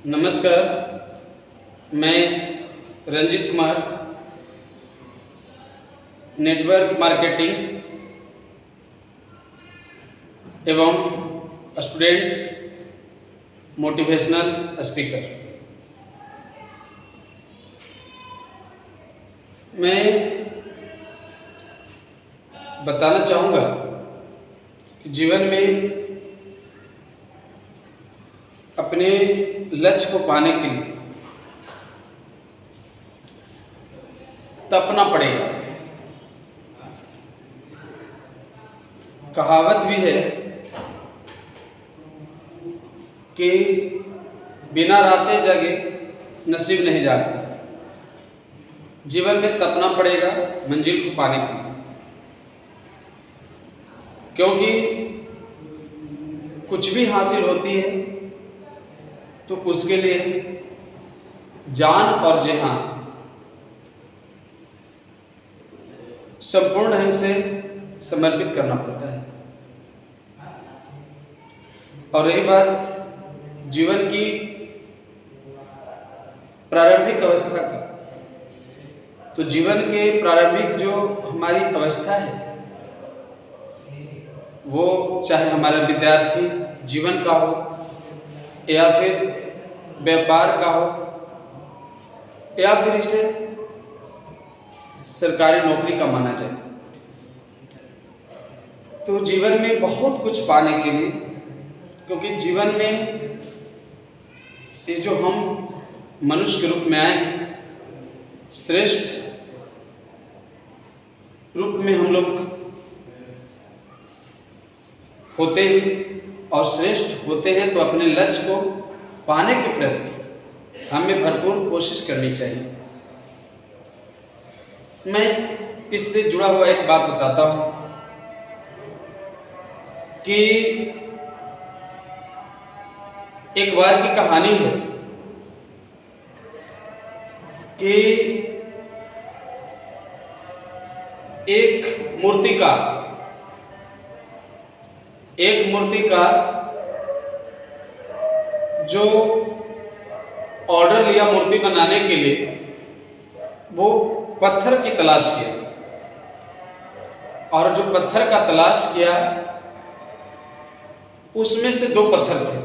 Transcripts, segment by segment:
नमस्कार। मैं Ranjit Kumar, network marketing एवं स्टूडेंट मोटिवेशनल स्पीकर। मैं बताना चाहूँगा कि जीवन में अपने लक्ष्य को पाने के लिए तपना पड़ेगा। कहावत भी है कि बिना रातें जगे नसीब नहीं जागता। जीवन में तपना पड़ेगा मंजिल को पाने के लिए, क्योंकि कुछ भी हासिल होती है तो उसके लिए जान और जहान संपूर्ण ढंग से समर्पित करना पड़ता है। और रही बात जीवन की प्रारंभिक अवस्था का, तो जीवन के प्रारंभिक जो हमारी अवस्था है वो चाहे हमारा विद्यार्थी जीवन का हो या फिर व्यापार का हो या फिर इसे सरकारी नौकरी का माना जाए, तो जीवन में बहुत कुछ पाने के लिए, क्योंकि जीवन में ये जो हम मनुष्य के रूप में आए हैं, श्रेष्ठ रूप में हम लोग होते हैं और श्रेष्ठ होते हैं तो अपने लक्ष्य को पाने के प्रति हमें भरपूर कोशिश करनी चाहिए। मैं इससे जुड़ा हुआ एक बात बताता हूँ कि एक बार की कहानी है कि एक मूर्तिकार जो ऑर्डर लिया मूर्ति बनाने के लिए, वो पत्थर की तलाश किया और जो पत्थर का तलाश किया उसमें से 2 पत्थर थे।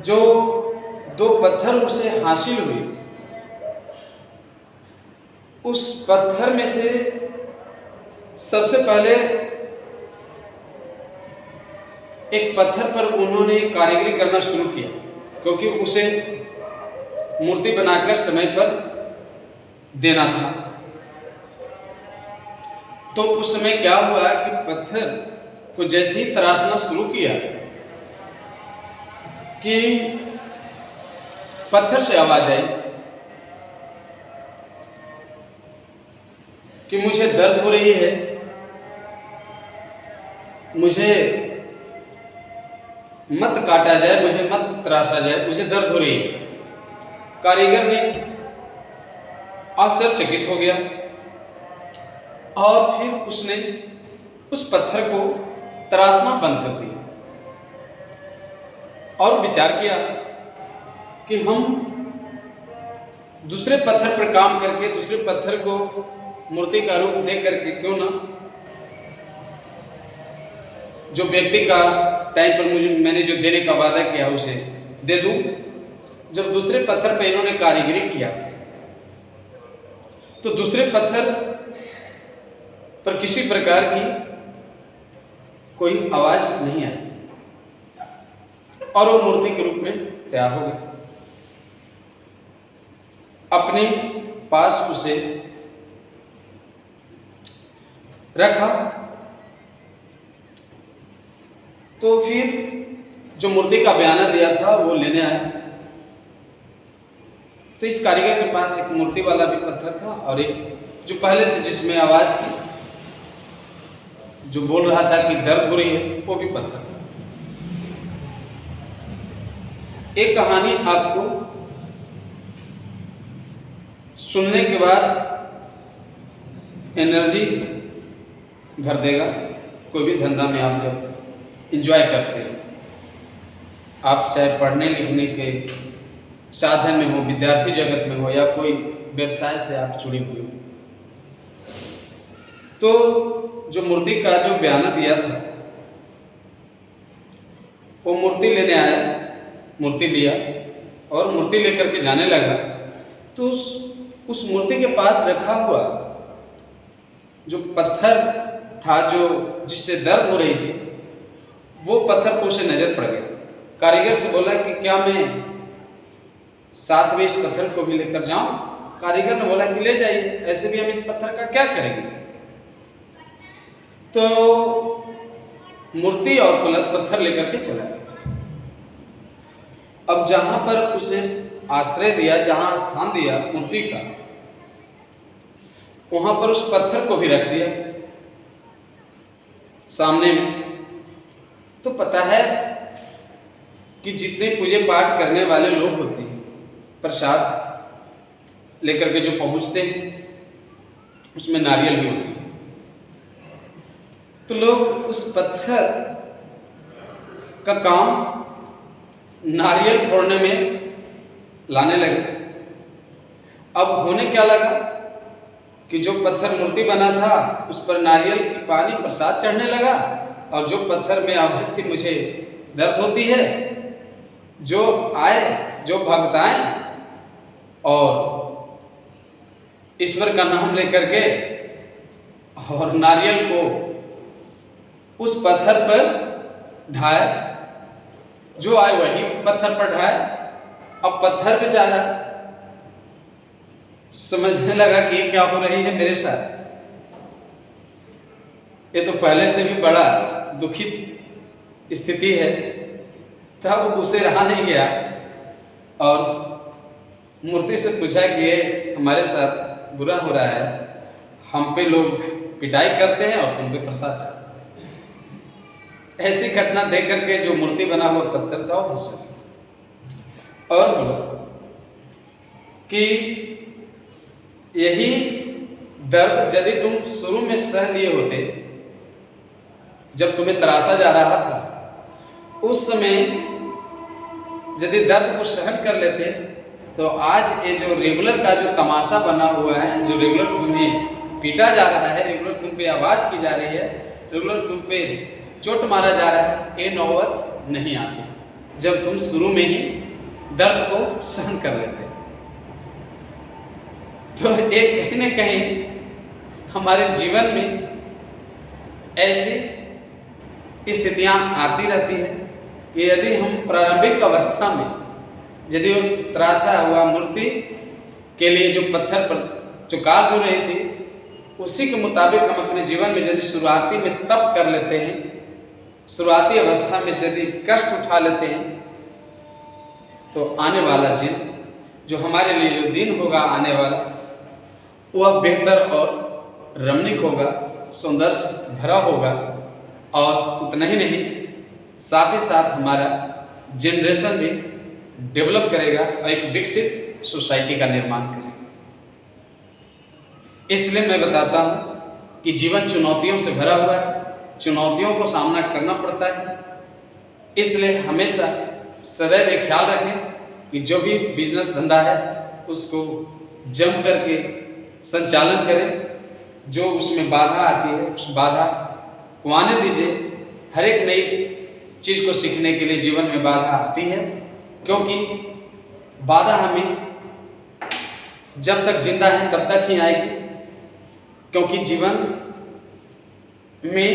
जो 2 पत्थर उसे हासिल हुए, उस पत्थर में से सबसे पहले एक पत्थर पर उन्होंने कारीगरी करना शुरू किया, क्योंकि उसे मूर्ति बनाकर समय पर देना था। तो उस समय क्या हुआ कि पत्थर को जैसे ही तराशना शुरू किया कि पत्थर से आवाज आई कि मुझे दर्द हो रही है, मुझे मत काटा जाए, मुझे मत तराशा जाए, मुझे दर्द हो रही है। कारीगर ने आश्चर्यचकित हो गया और फिर उसने उस पत्थर को तराशना बंद कर दिया और विचार किया कि हम दूसरे पत्थर पर काम करके दूसरे पत्थर को मूर्ति का रूप दे करके क्यों ना जो व्यक्ति का टाइम पर मैंने जो देने का वादा किया उसे दे दूं। जब दूसरे पत्थर पर इन्होंने कारीगरी किया तो दूसरे पत्थर पर किसी प्रकार की कोई आवाज नहीं आई और वो मूर्ति के रूप में तैयार हो गया। अपने पास उसे रखा तो फिर जो मूर्ति का बयाना दिया था वो लेने आया। तो इस कारीगर के पास एक मूर्ति वाला भी पत्थर था और एक जो पहले से जिसमें आवाज थी, जो बोल रहा था कि दर्द हो रही है, वो भी पत्थर था। एक कहानी आपको सुनने के बाद एनर्जी भर देगा। कोई भी धंधा में आप जब एंजॉय करते हैं आप चाहे पढ़ने लिखने के साधन में हो, विद्यार्थी जगत में हो, या कोई व्यवसाय से आप जुड़ी हुई हो, तो जो मूर्ति का जो बयाना दिया था, वो मूर्ति लेने आया, मूर्ति लिया और मूर्ति लेकर के जाने लगा। तो उस मूर्ति के पास रखा हुआ जो पत्थर था, जो जिससे दर्द हो रही थी, वो पत्थर को उसे नजर पड़ गया। कारीगर से बोला कि क्या मैं साथ में इस पत्थर को भी लेकर जाऊं? कारीगर ने बोला कि ले जाइए, ऐसे भी हम इस पत्थर का क्या करेंगे। तो मूर्ति और कलश पत्थर लेकर के चला गया। अब जहां पर उसे आश्रय दिया, जहां स्थान दिया मूर्ति का, वहां पर उस पत्थर को भी रख दिया सामने में। तो पता है कि जितने पूजे पाठ करने वाले लोग होते हैं, प्रसाद लेकर के जो पहुंचते हैं, उसमें नारियल भी होती है। तो लोग उस पत्थर का काम नारियल फोड़ने में लाने लगे। अब होने क्या लगा कि जो पत्थर मूर्ति बना था, उस पर नारियल की पानी प्रसाद चढ़ने लगा, और जो पत्थर में आभक्ति मुझे दर्द होती है, जो आए, जो भक्त आए और ईश्वर का नाम लेकर के और नारियल को उस पत्थर पर ढाए, जो आए वही पत्थर पर ढाए। अब पत्थर बेचारा समझने लगा कि ये क्या हो रही है मेरे साथ, ये तो पहले से भी बड़ा दुखित स्थिति है। तब उसे रहा नहीं गया और मूर्ति से पूछा कि ये हमारे साथ बुरा हो रहा है, हम पे लोग पिटाई करते हैं और तुम पे प्रसाद चाहते हैं। ऐसी घटना देख करके जो मूर्ति बना हुआ पत्थर था वो हंस गया और बोला कि यही दर्द यदि तुम शुरू में सह लिए होते, जब तुम्हें तरासा जा रहा था, उस समय यदि दर्द को सहन कर लेते, तो आज ये जो रेगुलर का जो तमाशा बना हुआ है, जो रेगुलर तुम्हें पीटा जा रहा है, रेगुलर तुम पे आवाज की जा रही है, रेगुलर तुम पे चोट मारा जा रहा है, ये नौबत नहीं आती जब तुम शुरू में ही दर्द को सहन कर लेते। तो एक कहीं न कहीं हमारे जीवन में ऐसी स्थितियां आती रहती है कि यदि हम प्रारंभिक अवस्था में यदि उस त्रासा हुआ मूर्ति के लिए जो पत्थर पर जो कार्य हो रही थी, उसी के मुताबिक हम अपने जीवन में यदि शुरुआती में तप कर लेते हैं, शुरुआती अवस्था में यदि कष्ट उठा लेते हैं, तो आने वाला दिन, जो हमारे लिए जो दिन होगा आने वाला, वह बेहतर और रमणीक होगा, सौंदर्य भरा होगा। और उतना ही नहीं, साथ ही साथ हमारा जनरेशन भी डेवलप करेगा और एक विकसित सोसाइटी का निर्माण करेगा। इसलिए मैं बताता हूँ कि जीवन चुनौतियों से भरा हुआ है, चुनौतियों को सामना करना पड़ता है। इसलिए हमेशा सदैव ये ख्याल रखें कि जो भी बिजनेस धंधा है उसको जम करके संचालन करें। जो उसमें बाधा आती है उस बाधा को आने दीजिए। हर एक नई चीज़ को सीखने के लिए जीवन में बाधा आती है, क्योंकि बाधा हमें जब तक जिंदा है तब तक ही आएगी। क्योंकि जीवन में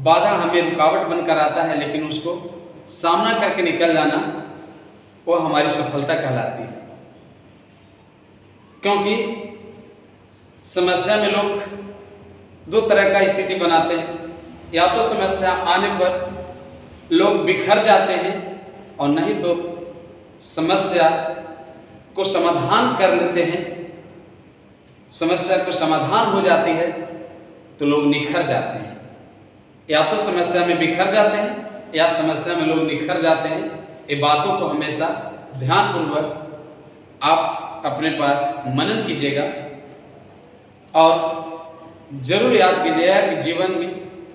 बाधा हमें रुकावट बनकर आता है, लेकिन उसको सामना करके निकल जाना वो हमारी सफलता कहलाती है। क्योंकि समस्या में लोग दो तरह का स्थिति बनाते हैं, या तो समस्या आने पर लोग बिखर जाते हैं, और नहीं तो समस्या को समाधान कर लेते हैं। समस्या को समाधान हो जाती है तो लोग निखर जाते हैं। या तो समस्या में बिखर जाते हैं या समस्या में लोग निखर जाते हैं। ये बातों को हमेशा ध्यानपूर्वक आप अपने पास मनन कीजिएगा और जरूर याद कीजिएगा कि जीवन में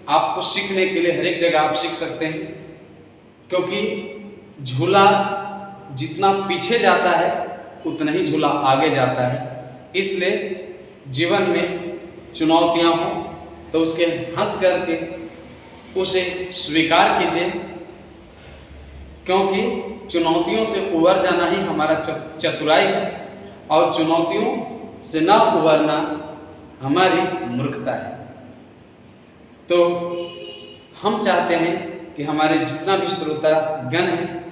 आपको सीखने के लिए हर एक जगह आप सीख सकते हैं, क्योंकि झूला जितना पीछे जाता है उतना ही झूला आगे जाता है। इसलिए जीवन में चुनौतियाँ हों तो उसके हंस करके उसे स्वीकार कीजिए, क्योंकि चुनौतियों से उबर जाना ही हमारा चतुराई है और चुनौतियों से ना उबरना हमारी मूर्खता है। तो हम चाहते हैं कि हमारे जितना भी श्रोतागण हैं,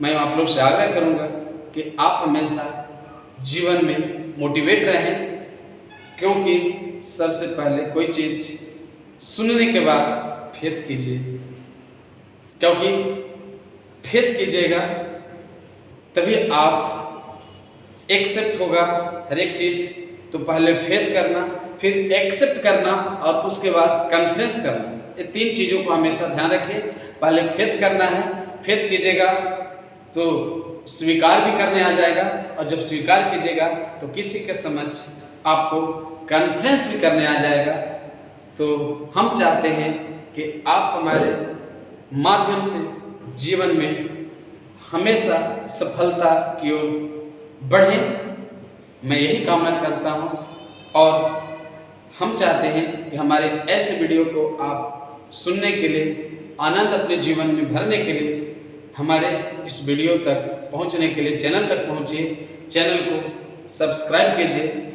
मैं आप लोग से आग्रह करूंगा कि आप हमेशा जीवन में मोटिवेट रहें, क्योंकि सबसे पहले कोई चीज़ सुनने के बाद फेथ कीजिए, क्योंकि फेथ कीजिएगा तभी आप एक्सेप्ट होगा हर एक चीज़। तो पहले फेथ करना, फिर एक्सेप्ट करना और उसके बाद कॉन्फ्रेंस करना, ये 3 चीज़ों को हमेशा ध्यान रखिए। पहले फेथ करना है, फेथ कीजिएगा तो स्वीकार भी करने आ जाएगा, और जब स्वीकार कीजिएगा तो किसी के समक्ष आपको कॉन्फ्रेंस भी करने आ जाएगा। तो हम चाहते हैं कि आप हमारे माध्यम से जीवन में हमेशा सफलता की ओर बढ़ें, मैं यही कामना करता हूँ। और हम चाहते हैं कि हमारे ऐसे वीडियो को आप सुनने के लिए, आनंद अपने जीवन में भरने के लिए हमारे इस वीडियो तक पहुँचने के लिए चैनल तक पहुँचिए, चैनल को सब्सक्राइब कीजिए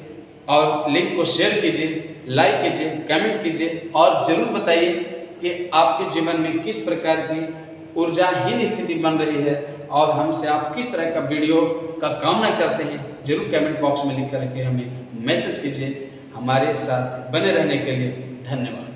और लिंक को शेयर कीजिए, लाइक कीजिए, कमेंट कीजिए और ज़रूर बताइए कि आपके जीवन में किस प्रकार की ऊर्जाहीन स्थिति बन रही है और हमसे आप किस तरह का वीडियो का कामना करते हैं। जरूर कमेंट बॉक्स में लिख करके हमें मैसेज कीजिए। हमारे साथ बने रहने के लिए धन्यवाद।